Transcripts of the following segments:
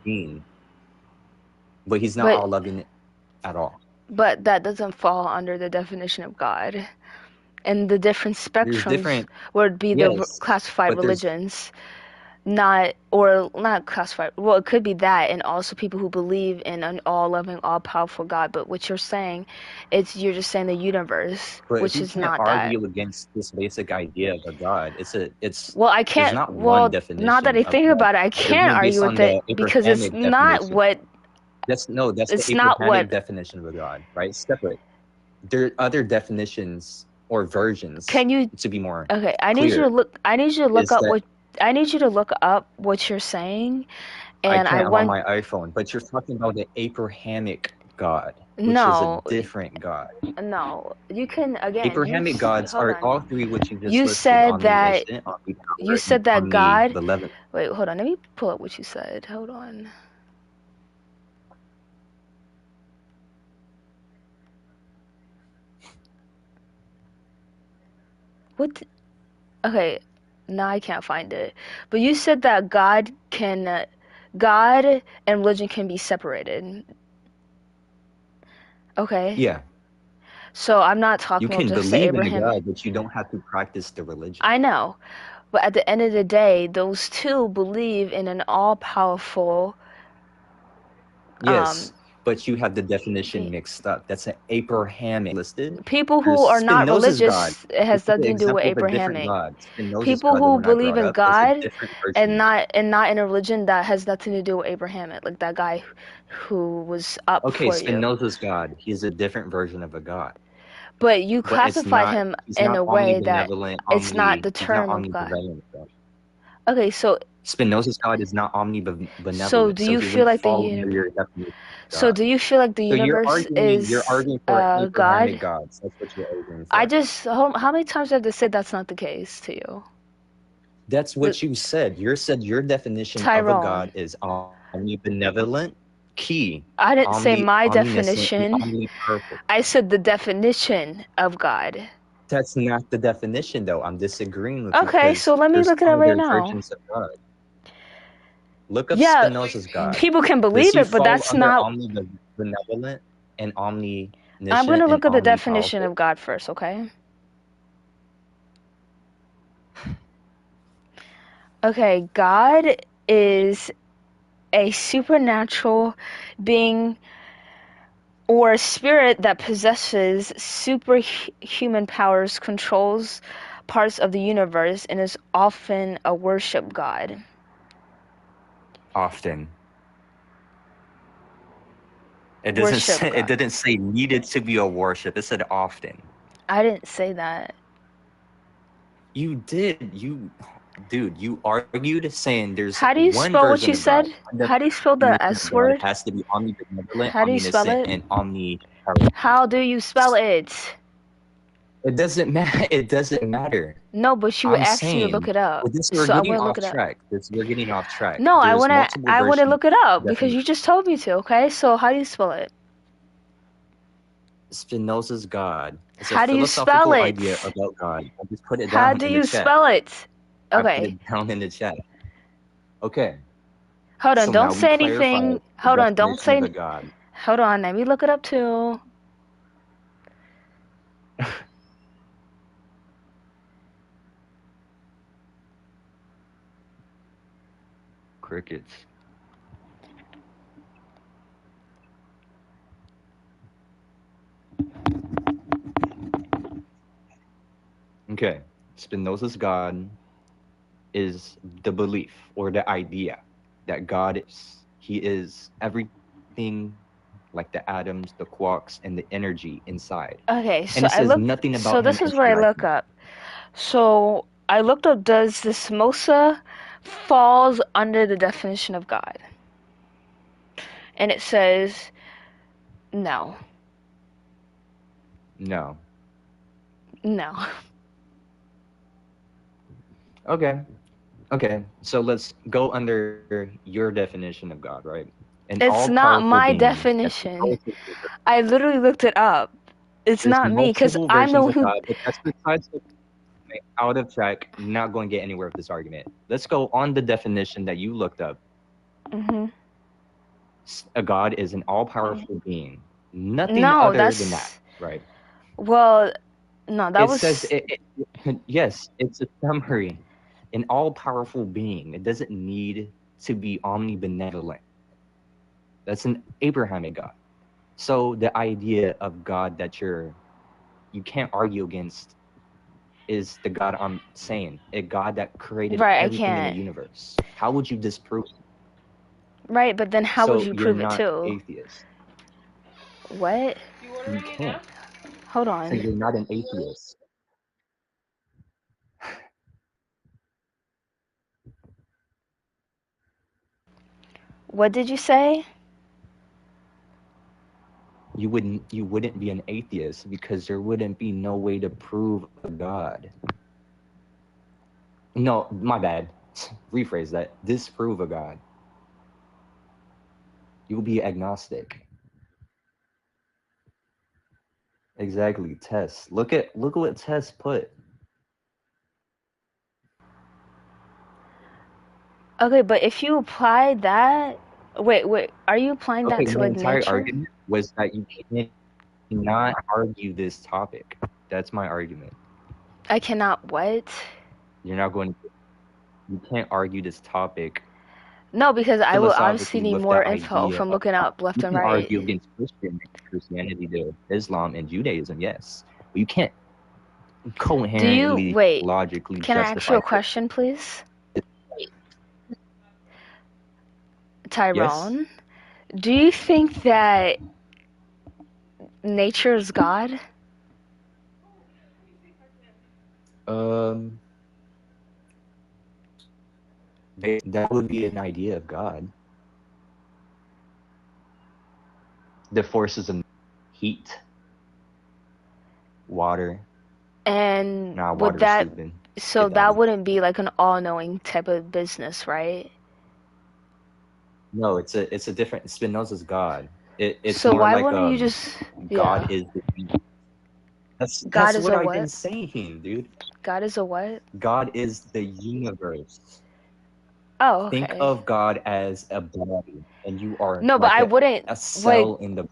being, but he's not But all loving at all. but that doesn't fall under the definition of God. And the different There's spectrums different, would be the yes, classified but there's religions, not classified. Well, it could be that, and also people who believe in an all-loving, all-powerful God. But what you're saying, you're just saying the universe, but which you is can't not that. argue against this basic idea of a God. Well, I There's can't. not one Well, not that definition I of think God. about it, I There's can't no argue based with on the it because Abrahamic definition. That's the it's not Abrahamic what. definition of a God, right? Separate. There are other definitions or versions, Can you? to be more Okay, clear, I need you to look is up that what. I need you to look up what you're saying, I and I can't. I'm on want. my iPhone, but you're talking about the Abrahamic God, which is a No, different God. no. You can again. Abrahamic gods Hold are on. all three, which you just You listed: said that. omniscient, You omnipower, and said that God. omnibenevolent. Wait, hold on. Let me pull up what you said. Hold on. What? Okay, now I can't find it. But you said that God and religion can be separated. Okay. Yeah, So I'm not you talking about can just the believe in a Abrahamic. God, but you don't have to practice the religion. I know. But at the end of the day, those two believe in an all-powerful Yes, but you have the definition being. mixed up. That's an Abrahamic listed. People There's who are not Spinoza's God. religious, it This has is the nothing to do with example of a different Abrahamic. God. Spinoza's People God, the who one I believe brought in up, is a God different version. and not in a religion that has nothing to do with Abrahamic, like that guy who was up Okay, for you. Spinoza's God, he's a different version of a God. But you But it's classified not, him he's in not a way that omnibenevolent, it's not the he's not term of God. omnibenevolent. Okay, so Spinoza's God is not omnibenevolent, do so you he feel wouldn't like fall under your definition of so God. do you feel like the So universe you're is arguing for God? Abrahamic gods. That's what you're arguing for. How many times do I have to say that's not the case to you? That's The, what you said. You said your definition of a God Tyrone, is omnibenevolent, key, I didn't say my omniscient, and definition. omniperfect. I said the definition of God. That's not the definition, though. I'm disagreeing with you Okay, because so let me there's look it up right other now. versions of God. Look up Yeah, Spinoza's God. people can Does believe he it, but fall that's under not. omnibenevolent and I'm omniscient gonna and look at the definition omnipowerful? of God first, okay? Okay, God is a supernatural being or a spirit that possesses superhuman powers, controls parts of the universe, and is often a worship god. Often. It doesn't Worship say, it god. didn't say needed to be a worship. It said often. I didn't say that. You did. Dude, you argued saying there's How do you one spell what version you of God. said? One How do you spell the definition S of God word? has to be omnibenevolent, How do you spell omniscient, it? and omnipowerful. How do you spell it? It doesn't matter. It doesn't matter. No, but you I'm asked me to look saying, it up, with this, we're so I'm getting gonna look off it up. track. We're getting off track. No, There's multiple I wanna versions look it of up because you definition. just told me to. Okay, so how do you spell it? Spinoza's God. It's a How do you spell philosophical idea it? about God. I just put it How down do in the you chat. spell it? I put Okay, it down in the chat. Okay. hold on. So Don't now we say clarified anything. the Hold on. Don't definition of say. a God. Hold on. Let me look it up too. Crickets. Okay. Spinoza's God is the belief or the idea that God is. He is everything like the atoms, the quarks, and the energy inside. Okay, And so it says nothing about him this is what I look interacting. up. So I looked up, does the Samosa falls under the definition of God? And it says no. No. No. Okay. Okay. So let's go under your definition of God, right? An It's not all-powerful my being that definition. controls the universe. I literally looked it up. It's There's not me, because multiple I'm the versions one of who. God, but that's besides the point. Out of track, not going to get anywhere with this argument. Let's go on the definition that you looked up. Mhm. A God is an all-powerful being. Nothing No, other than that, that's right? well, no, that It says was yes, it's a summary. An all-powerful being. It doesn't need to be omnibenevolent. That's an Abrahamic God. So the idea of God that you can't argue against is the God I'm saying, a God that created right. I everything in the can't. universe. How would you disprove it? Right, but then how would So you you're prove it not too? atheist. What? You can't. Hold So on. you're not an atheist. What did you say? You wouldn't be an atheist because there wouldn't be no way to prove a God. No, my bad. Rephrase that. Disprove a God. You will be agnostic. Exactly. Tess. Look at what Tess put. Okay, but if you apply that, wait, are you applying that Okay, to my like entire nature? argument was that you cannot argue this topic. That's my argument. I cannot what? You're not going to, you can't argue this topic No, because I will obviously philosophically need with more the info idea from of looking up left you and can right. argue against Christianity to Islam and Judaism, yes. But you can't Do you coherently, wait? logically Can I ask you justify a question, please? it. Yes? Tyrone, do you think that nature is God? Um that would be an idea of God. The forces of heat, water. And Nah, would water is that, stupid. so Skip that that one. wouldn't be like an all-knowing type of business, right? No, it's a different Spinoza's God. It's So more why like wouldn't you just, God yeah. is the God that's is what a I've been what? saying, dude. God is a what? God is the universe. Oh, Think okay. of God as a body, and you are No, but like I wouldn't, a like, cell in the.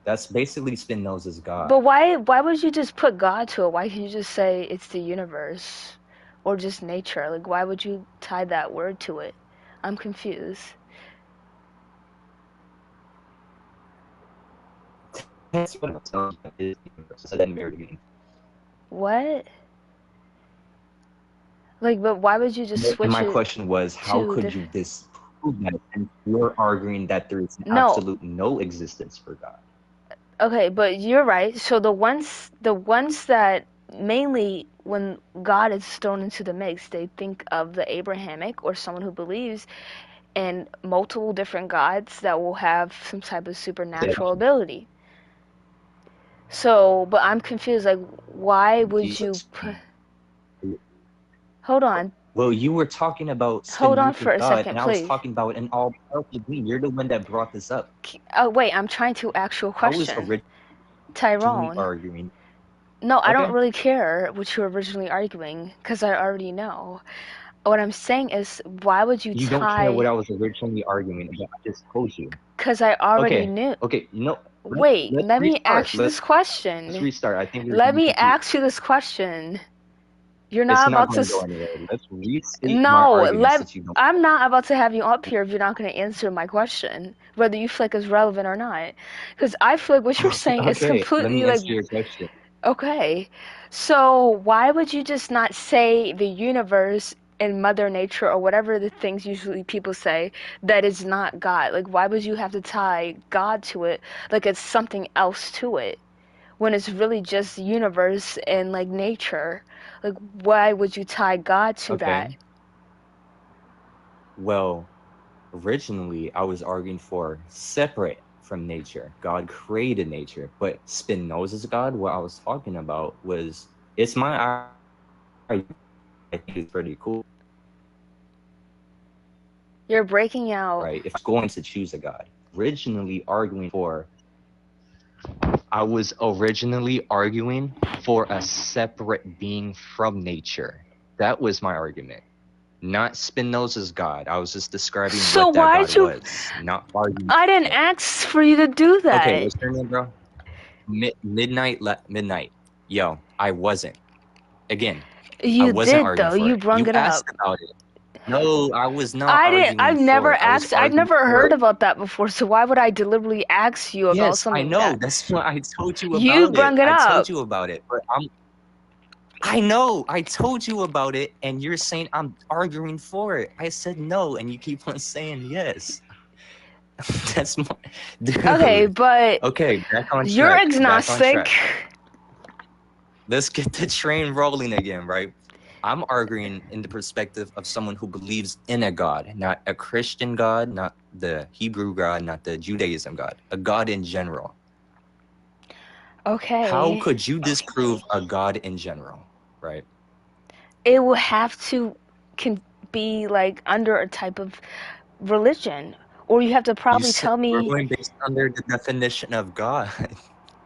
That's basically Spinoza's but God. why would you just put God to it? Why can't you just say it's the universe or just nature? Like, why would you tie that word to it? I'm confused. That's what I'm telling you. Is the universe. So then very beginning. What? Like, but why would you just And switch my it question was, how to could you different? disprove that? And you're arguing that there is an No. absolute no existence for God. Okay, but you're right. So the ones that mainly when God is thrown into the mix, they think of the Abrahamic or someone who believes in multiple different gods that will have some type of supernatural ability. So, but I'm confused. Like, why would you Jesus. put? Hold on, Well, you were talking about hold on for Spinoza's a God, second, and I was please. talking about an all-powerful being. You're the one that brought this up. Oh wait, I'm trying to ask you a I was question, originally Tyrone. arguing. No, I don't Okay. really care what you were originally arguing because I already know. What I'm saying is, why would you You don't care what tie? I was originally arguing about. I just told you. Because I already Okay. knew. Okay. Wait, Let's let me restart. ask you this Let's question. restart. I think we're Let getting me confused. ask you this question. You're It's not not about to. going to go anywhere. Let's restate my No, argument since you don't. I'm not about to have you up here if you're not going to answer my question, whether you feel like it's relevant or not. Because I feel like what you're saying is Okay. Let completely me like, answer your question. okay. So why would you just not say the universe and Mother Nature or whatever the things usually people say that is not God? Like, why would you have to tie God to it like it's something else to it when it's really just the universe and like nature? Like, why would you tie God to that? Okay. Well, originally I was arguing for separate from nature. God created nature, but Spinoza's God, what I was talking about was it's my idea. I think it's pretty cool, You're breaking out. right? If I'm going to choose a God, originally arguing for, I was originally arguing for a separate being from nature. That was my argument. Not Spinoza's God. I was just describing So what that why'd God you? was, not arguing I didn't for it. ask for you to do Okay, that. what's your name, bro? Midnight. Yo, I wasn't. Again, I You wasn't did arguing though. for You it. brung You it asked up. about it. No, I was not I didn't. arguing I've never for it. I was asked. I've arguing never for heard it. about that before. So why would I deliberately ask you about Yes, I something know. that That's why I told you you about it. brung it I told up? you about it. But I know. I told you about it, and you're saying I'm arguing for it. I said no, and you keep on saying yes. That's my Okay, dude. but Okay, back on you're track. Back on agnostic. track. Let's get the train rolling again, right? I'm arguing in the perspective of someone who believes in a God, not a Christian God, not the Hebrew God, not the Judaism God, a God in general. How Okay. could you disprove a God in general, right? It will have to can be like under a type of religion, or you have to You probably said tell we're me going based under the definition of God.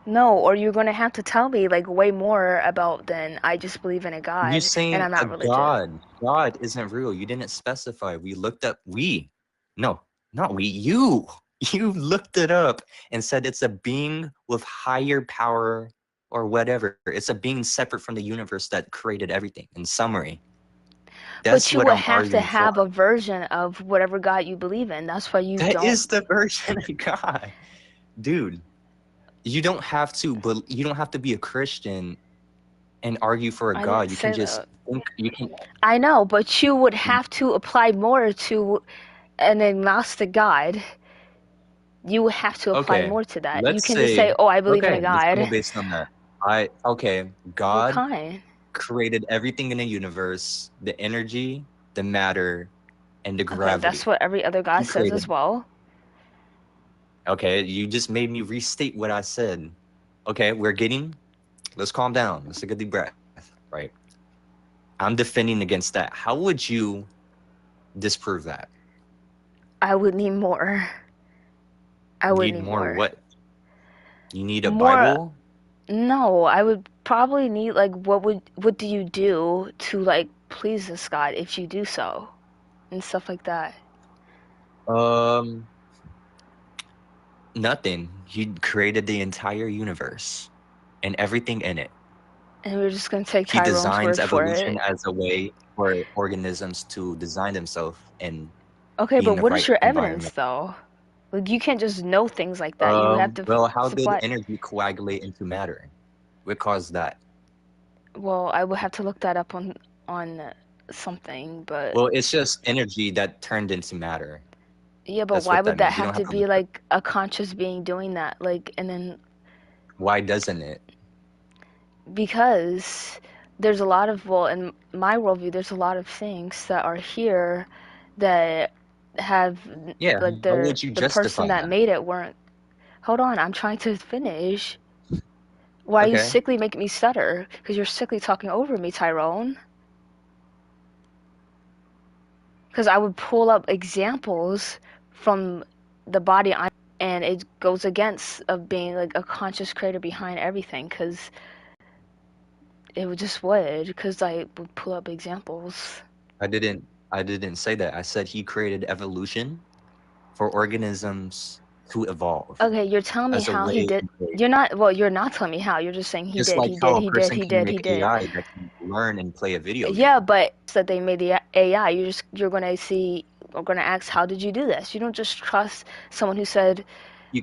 no, or you're gonna have to tell me like way more about than I just believe in a You God and saying I'm a not religious. God isn't real. You didn't specify. We looked up no, not we, you. You looked it up and said it's a being with higher power or whatever. It's a being separate from the universe that created everything. In summary, But that's you what would I'm have to arguing for. have a version of whatever God you believe in. That's why you That don't. is the version of God. Dude, you don't have to be a Christian and argue for a I didn't God. You can say just that. think you can I know, but you would have to apply more to an agnostic God. You would have to apply Okay, more to that. You let's can just say, say, "Oh, I believe in a let's go God." based on that. Okay, What God kind? created everything in the universe, the energy, the matter, and the Okay, that's gravity. what every other God He says as created. well. Okay, you just made me restate what I said. Okay, let's calm down. Let's take a deep breath, right? I'm defending against that. How would you disprove that? I would need more. I would Need need more more. what? You need a More. Bible? No, I would probably need like what do you do to like please this God if you do so and stuff like that. Um, Nothing. He created the entire universe and everything in it. And we're just gonna take He Tyrone's designs word for evolution it. as a way for organisms to design themselves and Okay, be but in the what is right your evidence environment. though? Like you can't just know things like that. You have to Well, how did supply. energy coagulate into matter? What caused that? Well, I would have to look that up on something, but Well, it's just energy that turned into matter. yeah, but That's why what would that that means. You have don't to have to be look it up. like a conscious being doing that? Like, and then Why doesn't it? because there's a lot of, well, in my worldview, there's a lot of things that are here that have Yeah, like how would you the person justify that that? made it weren't. Hold on, I'm trying to finish. Why are you Okay. sickly making me stutter? Because you're sickly talking over me, Tyrone. Because I would pull up examples from the body I'm, and it goes against of being like a conscious creator behind everything. Because it would just would. Because I would pull up examples. I didn't say that. I said he created evolution for organisms to evolve Okay, you're telling me as a how he way did. in which, You're not. Well, you're not telling me how. You're just saying he just did. like He did. how a He did. person He can did. make He did. AI that can learn and play a video Yeah, game. but that they made the AI. You're gonna see. We're gonna ask, how did you do this? You don't just trust someone who said He